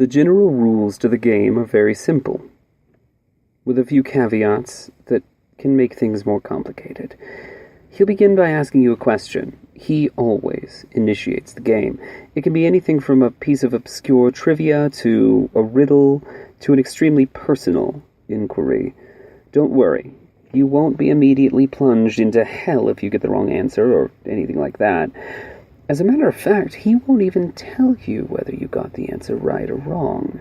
The general rules to the game are very simple, with a few caveats that can make things more complicated. He'll begin by asking you a question. He always initiates the game. It can be anything from a piece of obscure trivia to a riddle to an extremely personal inquiry. Don't worry, you won't be immediately plunged into hell if you get the wrong answer or anything like that. As a matter of fact, he won't even tell you whether you got the answer right or wrong.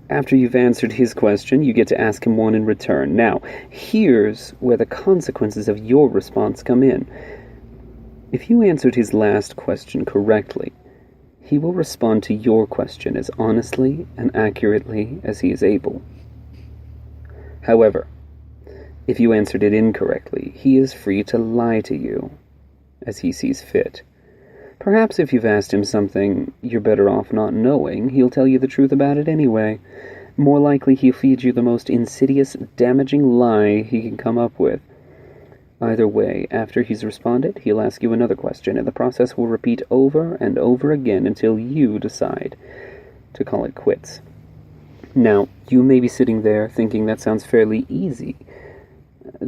After you've answered his question, you get to ask him one in return. Now, here's where the consequences of your response come in. If you answered his last question correctly, he will respond to your question as honestly and accurately as he is able. However, if you answered it incorrectly, he is free to lie to you as he sees fit. Perhaps if you've asked him something you're better off not knowing, he'll tell you the truth about it anyway. More likely, he'll feed you the most insidious, damaging lie he can come up with. Either way, after he's responded, he'll ask you another question, and the process will repeat over and over again until you decide to call it quits. Now, you may be sitting there thinking that sounds fairly easy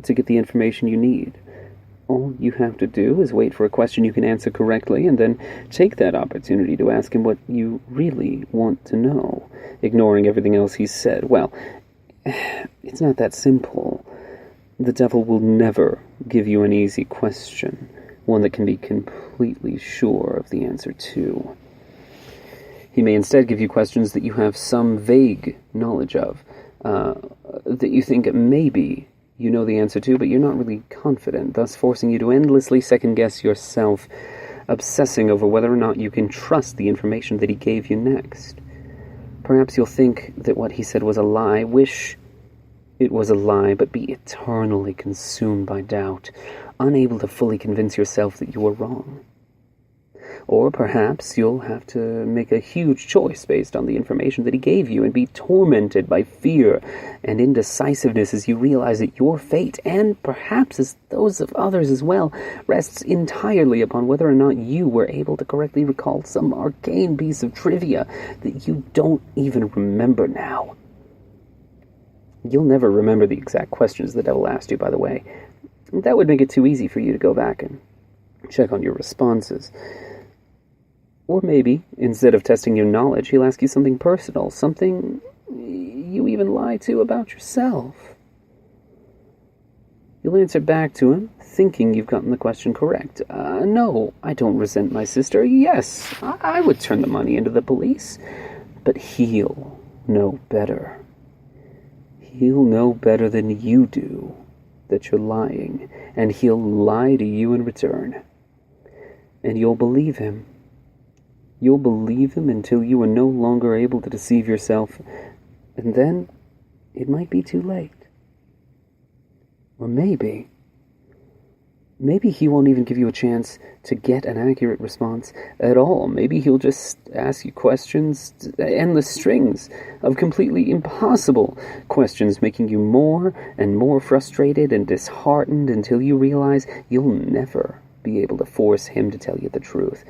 to get the information you need. All you have to do is wait for a question you can answer correctly and then take that opportunity to ask him what you really want to know, ignoring everything else he's said. Well, it's not that simple. The devil will never give you an easy question, one that can be completely sure of the answer to. He may instead give you questions that you have some vague knowledge of, that you think maybe you know the answer to, but you're not really confident, thus forcing you to endlessly second-guess yourself, obsessing over whether or not you can trust the information that he gave you next. Perhaps you'll think that what he said was a lie, wish it was a lie, but be eternally consumed by doubt, unable to fully convince yourself that you were wrong. Or perhaps you'll have to make a huge choice based on the information that he gave you and be tormented by fear and indecisiveness as you realize that your fate, and perhaps as those of others as well, rests entirely upon whether or not you were able to correctly recall some arcane piece of trivia that you don't even remember now. You'll never remember the exact questions the devil asked you, by the way. That would make it too easy for you to go back and check on your responses. Or maybe, instead of testing your knowledge, he'll ask you something personal, something you even lie to about yourself. You'll answer back to him, thinking you've gotten the question correct. No, I don't resent my sister. Yes, I would turn the money into the police. But he'll know better. He'll know better than you do that you're lying, and he'll lie to you in return. And you'll believe him. You'll believe him until you are no longer able to deceive yourself, and then it might be too late. Or maybe he won't even give you a chance to get an accurate response at all. Maybe he'll just ask you questions, endless strings of completely impossible questions, making you more and more frustrated and disheartened until you realize you'll never be able to force him to tell you the truth.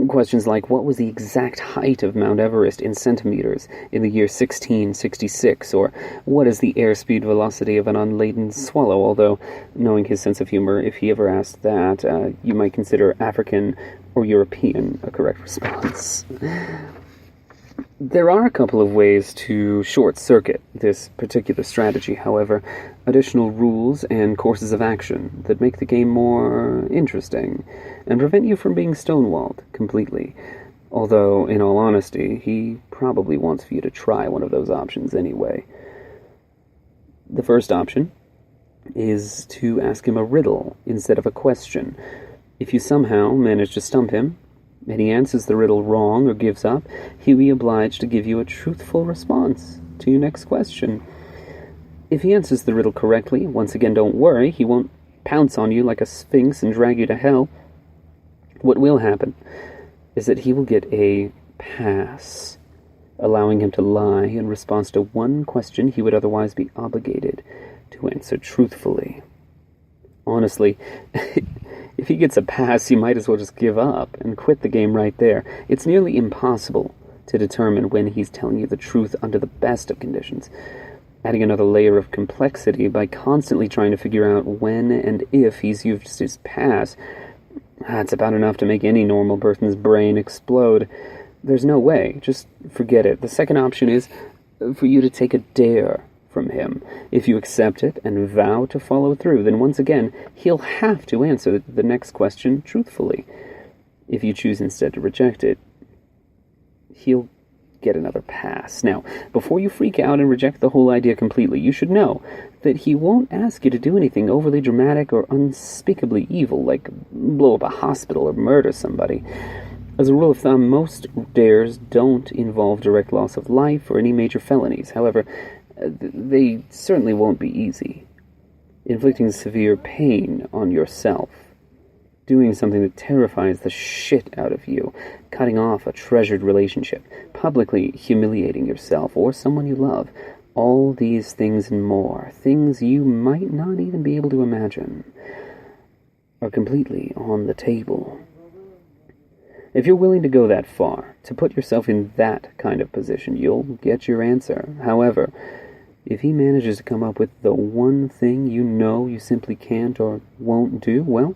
Questions like, what was the exact height of Mount Everest in centimeters in the year 1666? Or, what is the airspeed velocity of an unladen swallow? Although, knowing his sense of humor, if he ever asked that, you might consider African or European a correct response. There are a couple of ways to short-circuit this particular strategy, however, additional rules and courses of action that make the game more interesting and prevent you from being stonewalled completely. Although, in all honesty, he probably wants for you to try one of those options anyway. The first option is to ask him a riddle instead of a question. If you somehow manage to stump him, and he answers the riddle wrong or gives up, he'll be obliged to give you a truthful response to your next question. If he answers the riddle correctly, once again, don't worry, he won't pounce on you like a sphinx and drag you to hell. What will happen is that he will get a pass, allowing him to lie in response to one question he would otherwise be obligated to answer truthfully. Honestly, if he gets a pass, you might as well just give up and quit the game right there. It's nearly impossible to determine when he's telling you the truth under the best of conditions, adding another layer of complexity by constantly trying to figure out when and if he's used his pass. That's about enough to make any normal person's brain explode. There's no way. Just forget it. The second option is for you to take a dare from him. If you accept it and vow to follow through, then once again, he'll have to answer the next question truthfully. If you choose instead to reject it, he'll get another pass. Now, before you freak out and reject the whole idea completely, you should know that he won't ask you to do anything overly dramatic or unspeakably evil, like blow up a hospital or murder somebody. As a rule of thumb, most dares don't involve direct loss of life or any major felonies. However, they certainly won't be easy. Inflicting severe pain on yourself, doing something that terrifies the shit out of you, cutting off a treasured relationship, publicly humiliating yourself or someone you love, all these things and more, things you might not even be able to imagine, are completely on the table. If you're willing to go that far, to put yourself in that kind of position, you'll get your answer. However, if he manages to come up with the one thing you know you simply can't or won't do, well,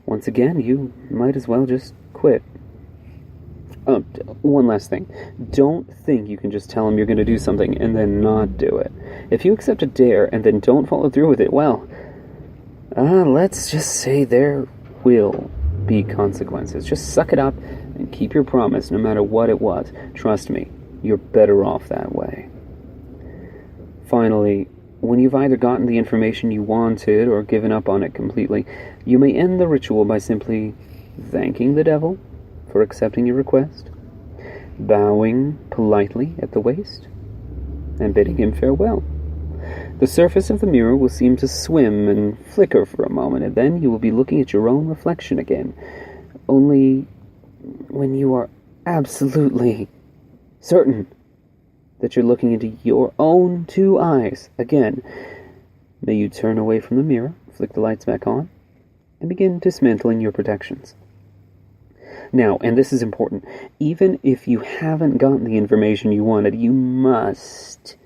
once again, you might as well just quit. Oh, one last thing. Don't think you can just tell him you're going to do something and then not do it. If you accept a dare and then don't follow through with it, well, let's just say there will be consequences. Just suck it up and keep your promise no matter what it was. Trust me, you're better off that way. Finally, when you've either gotten the information you wanted or given up on it completely, you may end the ritual by simply thanking the devil for accepting your request, bowing politely at the waist, and bidding him farewell. The surface of the mirror will seem to swim and flicker for a moment, and then you will be looking at your own reflection again. Only when you are absolutely certain that you're looking into your own two eyes again, may you turn away from the mirror, flick the lights back on, and begin dismantling your protections. Now, and this is important, even if you haven't gotten the information you wanted, you must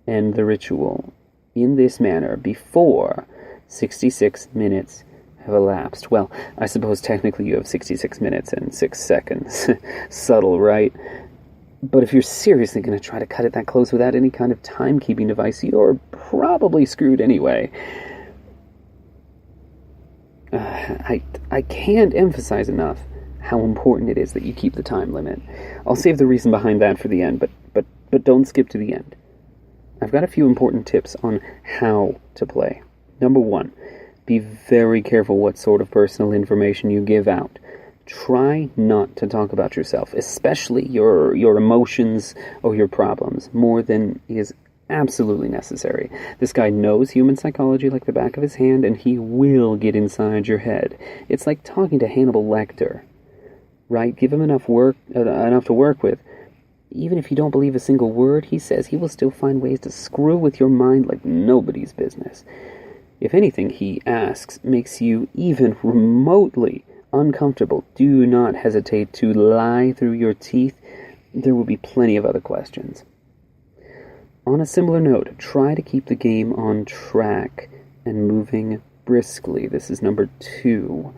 end the ritual in this manner before 66 minutes have elapsed. Well, I suppose technically you have 66 minutes and 6 seconds. Subtle, right? But if you're seriously going to try to cut it that close without any kind of timekeeping device, you're probably screwed anyway. I can't emphasize enough how important it is that you keep the time limit. I'll save the reason behind that for the end, but don't skip to the end. I've got a few important tips on how to play. Number 1, be very careful what sort of personal information you give out. Try not to talk about yourself, especially your emotions or your problems, more than is absolutely necessary. This guy knows human psychology like the back of his hand, and he will get inside your head. It's like talking to Hannibal Lecter, right? Give him enough to work with. Even if you don't believe a single word he says, he will still find ways to screw with your mind like nobody's business. If anything he asks makes you even remotely uncomfortable, do not hesitate to lie through your teeth. There will be plenty of other questions. On a similar note, try to keep the game on track and moving briskly. This is number 2.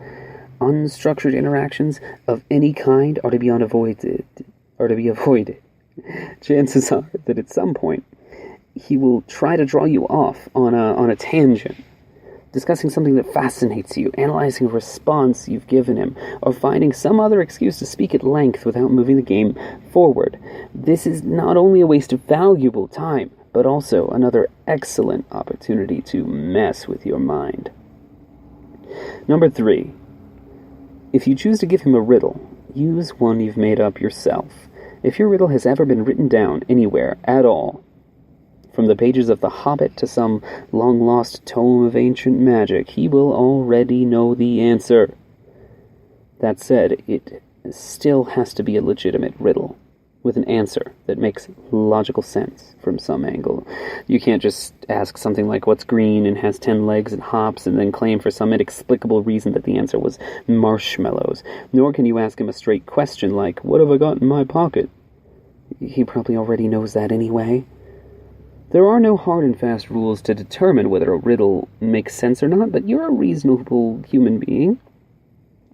Unstructured interactions of any kind are to be avoided. Chances are that at some point he will try to draw you off on a tangent, discussing something that fascinates you, analyzing a response you've given him, or finding some other excuse to speak at length without moving the game forward. This is not only a waste of valuable time, but also another excellent opportunity to mess with your mind. Number 3. If you choose to give him a riddle, use one you've made up yourself. If your riddle has ever been written down anywhere at all, from the pages of The Hobbit to some long-lost tome of ancient magic, he will already know the answer. That said, it still has to be a legitimate riddle, with an answer that makes logical sense from some angle. You can't just ask something like, what's green and has 10 legs and hops, and then claim for some inexplicable reason that the answer was marshmallows. Nor can you ask him a straight question like, what have I got in my pocket? He probably already knows that anyway. There are no hard and fast rules to determine whether a riddle makes sense or not, but you're a reasonable human being.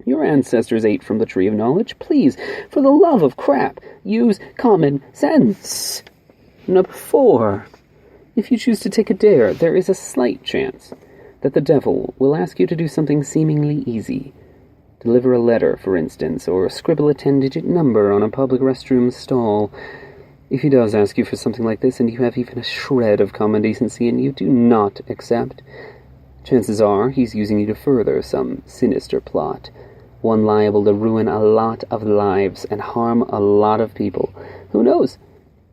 Your ancestors ate from the tree of knowledge. Please, for the love of crap, use common sense. Number 4. If you choose to take a dare, there is a slight chance that the devil will ask you to do something seemingly easy. Deliver a letter, for instance, or scribble a 10-digit number on a public restroom stall. If he does ask you for something like this, and you have even a shred of common decency and you do not accept, chances are he's using you to further some sinister plot, one liable to ruin a lot of lives and harm a lot of people. Who knows?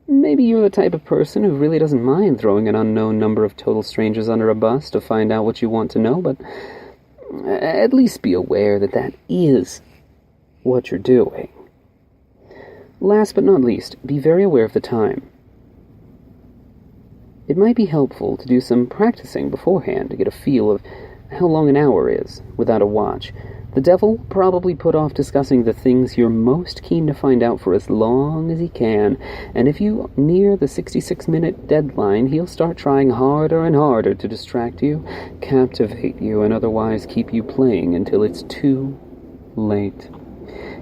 Maybe you're the type of person who really doesn't mind throwing an unknown number of total strangers under a bus to find out what you want to know, but at least be aware that that is what you're doing. Last but not least, be very aware of the time. It might be helpful to do some practicing beforehand to get a feel of how long an hour is without a watch. The devil will probably put off discussing the things you're most keen to find out for as long as he can, and if you near the 66-minute deadline, he'll start trying harder and harder to distract you, captivate you, and otherwise keep you playing until it's too late.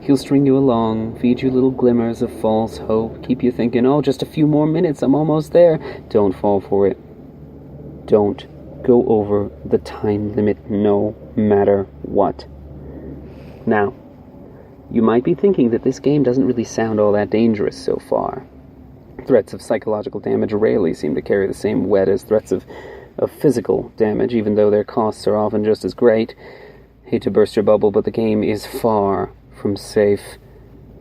He'll string you along, feed you little glimmers of false hope, keep you thinking, oh, just a few more minutes, I'm almost there. Don't fall for it. Don't go over the time limit no matter what. Now, you might be thinking that this game doesn't really sound all that dangerous so far. Threats of psychological damage rarely seem to carry the same weight as threats of physical damage, even though their costs are often just as great. Hate to burst your bubble, but the game is far from safe.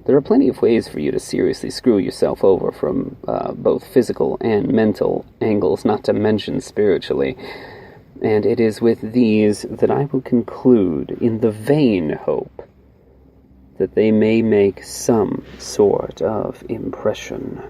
There are plenty of ways for you to seriously screw yourself over from both physical and mental angles, not to mention spiritually. And it is with these that I will conclude in the vain hope that they may make some sort of impression.